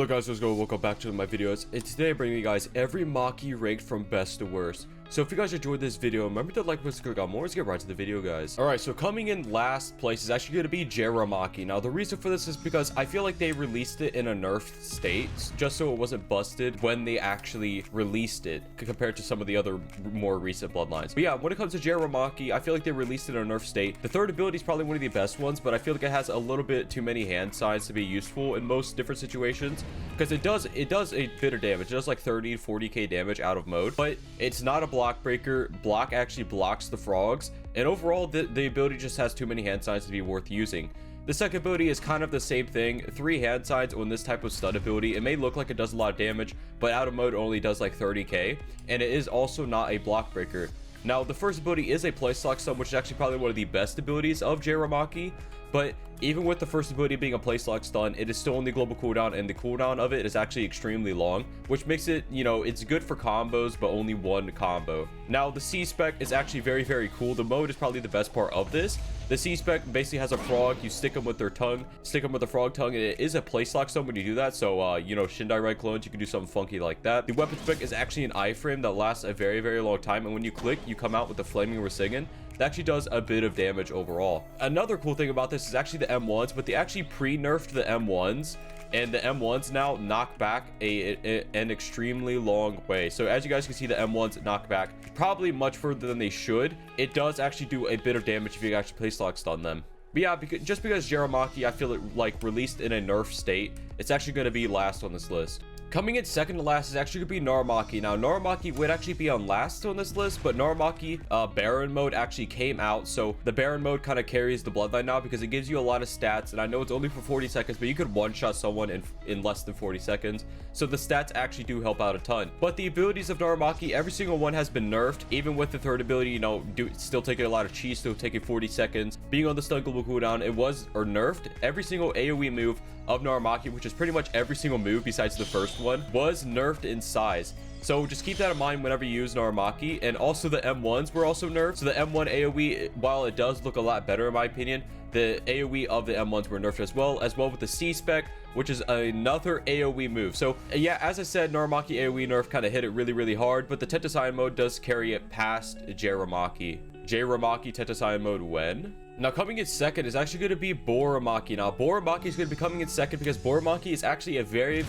Hello guys, what's going on? Welcome back to my videos. And today I'm bringing you guys every MAKI ranked from best to worst. So if you guys enjoyed this video, remember to like, click on more. Let's get right to the video, guys. Alright, so coming in last place is actually going to be MAKI. Now the reason for this is because I feel like they released it in a nerfed state, just so it wasn't busted when they actually released it, compared to some of the other more recent bloodlines. But yeah, when it comes to MAKI, I feel like they released it in a nerfed state. The third ability is probably one of the best ones, but I feel like it has a little bit too many hand signs to be useful in most different situations, because it does a bit of damage. It does like 30 to 40k damage out of mode, but it's not a block breaker. Block actually blocks the frogs, and overall the ability just has too many hand signs to be worth using. The second ability is kind of the same thing. 3 hand signs on this type of stun ability. It may look like it does a lot of damage, but out of mode only does like 30k, and it is also not a block breaker. Now the first ability is a place lock stun, which is actually probably one of the best abilities of MAKI, but even with the first ability being a place lock stun, it is still on the global cooldown, and the cooldown of it is actually extremely long, which makes it, you know, it's good for combos, but only one combo. Now the C spec is actually very cool. The mode is probably the best part of this. The C spec basically has a frog. You stick them with their tongue, stick them with a frog tongue, and it is a place lock stun when you do that. So you know, Shindai Red clones, you can do something funky like that. The weapon spec is actually an iframe that lasts a very long time, and when you click, you come out with the flaming Rasengan. That actually does a bit of damage overall. Another cool thing about this is actually the M1s, but they actually pre-nerfed the M1s, and the M1s now knock back an extremely long way. So as you guys can see, the M1s knock back probably much further than they should. It does actually do a bit of damage if you actually place lock stun them. But yeah, just because MAKI, I feel it like released in a nerf state, it's actually going to be last on this list. Coming in second to last is actually going to be MAKI. Now, MAKI would actually be on last on this list, but MAKI Baron mode actually came out. So the Baron mode kind of carries the Bloodline now because it gives you a lot of stats. And I know it's only for 40 seconds, but you could one-shot someone in less than 40 seconds. So the stats actually do help out a ton. But the abilities of MAKI, every single one has been nerfed. Even with the third ability, you know, still taking a lot of cheese, still taking 40 seconds. Being on the stun global cooldown, it was nerfed. Every single AoE move of MAKI, which is pretty much every single move besides the first one, was nerfed in size. So just keep that in mind whenever you use MAKI. And also the M1s were also nerfed. So the M1 AoE, while it does look a lot better in my opinion, the AoE of the M1s were nerfed as well with the C spec, which is another AoE move. So yeah, as I said, MAKI AoE nerf kind of hit it really hard, but the Tetasaiyan mode does carry it past MAKI. Tetasaiyan mode when? Now coming in second is actually going to be MAKI. Now MAKI is going to be coming in second because MAKI is actually a very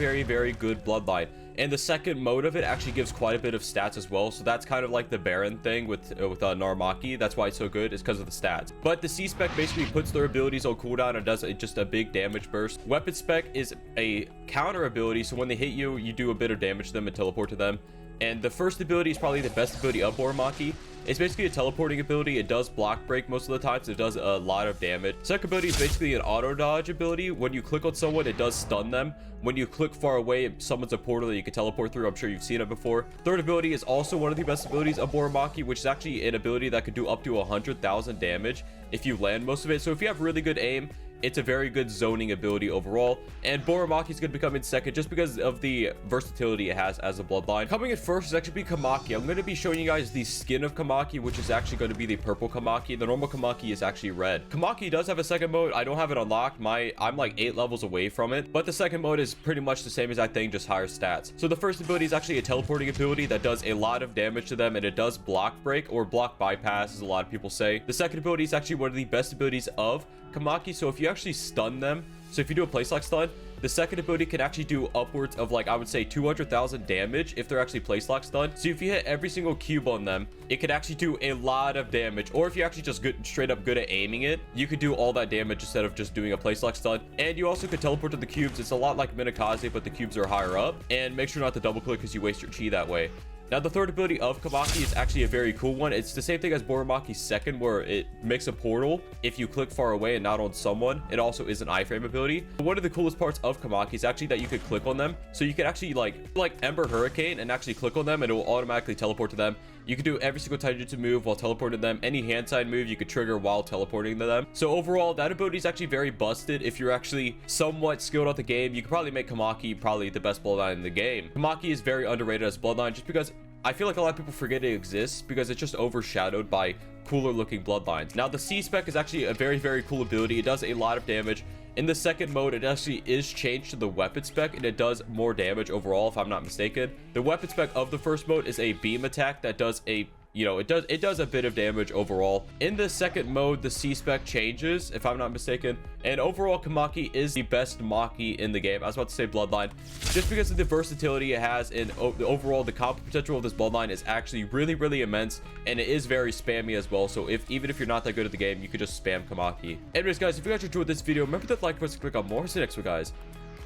good bloodline, and the second mode of it actually gives quite a bit of stats as well. So that's kind of like the Baron thing with MAKI. That's why it's so good, is because of the stats. But the C spec basically puts their abilities on cooldown and does just a big damage burst. Weapon spec is a counter ability, so when they hit you, you do a bit of damage to them and teleport to them. And the first ability is probably the best ability of MAKI. It's basically a teleporting ability. It does block break most of the time, so it does a lot of damage. Second ability is basically an auto dodge ability. When you click on someone, it does stun them. When you click far away, it summons a portal that you can teleport through. I'm sure you've seen it before. Third ability is also one of the best abilities of MAKI, which is actually an ability that could do up to 100,000 damage if you land most of it. So if you have really good aim, it's a very good zoning ability overall. And MAKI is going to be coming second just because of the versatility it has as a bloodline. Coming in first is actually Kamaki. I'm going to be showing you guys the skin of Kamaki, which is actually going to be the purple Kamaki. The normal Kamaki is actually red. Kamaki does have a second mode. I don't have it unlocked. I'm like 8 levels away from it, but the second mode is pretty much the same as that thing, just higher stats. So the first ability is actually a teleporting ability that does a lot of damage to them, and it does block break or block bypass, as a lot of people say. The second ability is actually one of the best abilities of Kamaki. So if you actually stun them, so if you do a place lock stun, the second ability can actually do upwards of, like, I would say 200,000 damage if they're actually place lock stun. So if you hit every single cube on them, it could actually do a lot of damage. Or if you actually just straight up good at aiming it, you could do all that damage instead of just doing a place lock stun. And you also could teleport to the cubes. It's a lot like Minakaze, but the cubes are higher up. And make sure not to double click because you waste your chi that way. Now the third ability of Kamaki is actually a very cool one. It's the same thing as MAKI's second, where it makes a portal if you click far away and not on someone. It also is an iframe ability. But one of the coolest parts of Kamaki is actually that you could click on them. So you could actually like Ember Hurricane and actually click on them, and it will automatically teleport to them. You can do every single taijutsu move while teleporting them. Any hand sign move you could trigger while teleporting to them. So overall, that ability is actually very busted. If you're actually somewhat skilled at the game, you could probably make Kamaki probably the best bloodline in the game. Kamaki is very underrated as bloodline just because I feel like a lot of people forget it exists because it's just overshadowed by cooler looking bloodlines. Now the C spec is actually a very cool ability. It does a lot of damage. In the second mode, it actually is changed to the weapon spec, and it does more damage overall, if I'm not mistaken. The weapon spec of the first mode is a beam attack that does a, it does a bit of damage overall. In the second mode, the C spec changes, if I'm not mistaken, and overall Maki is the best Maki in the game. I was about to say Bloodline, just because of the versatility it has, and overall the combo potential of this Bloodline is actually really immense, and it is very spammy as well. So even if you're not that good at the game, you could just spam Maki. Anyways guys, if you guys enjoyed this video, remember to like, press, click on more. See you next one guys.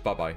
Bye bye.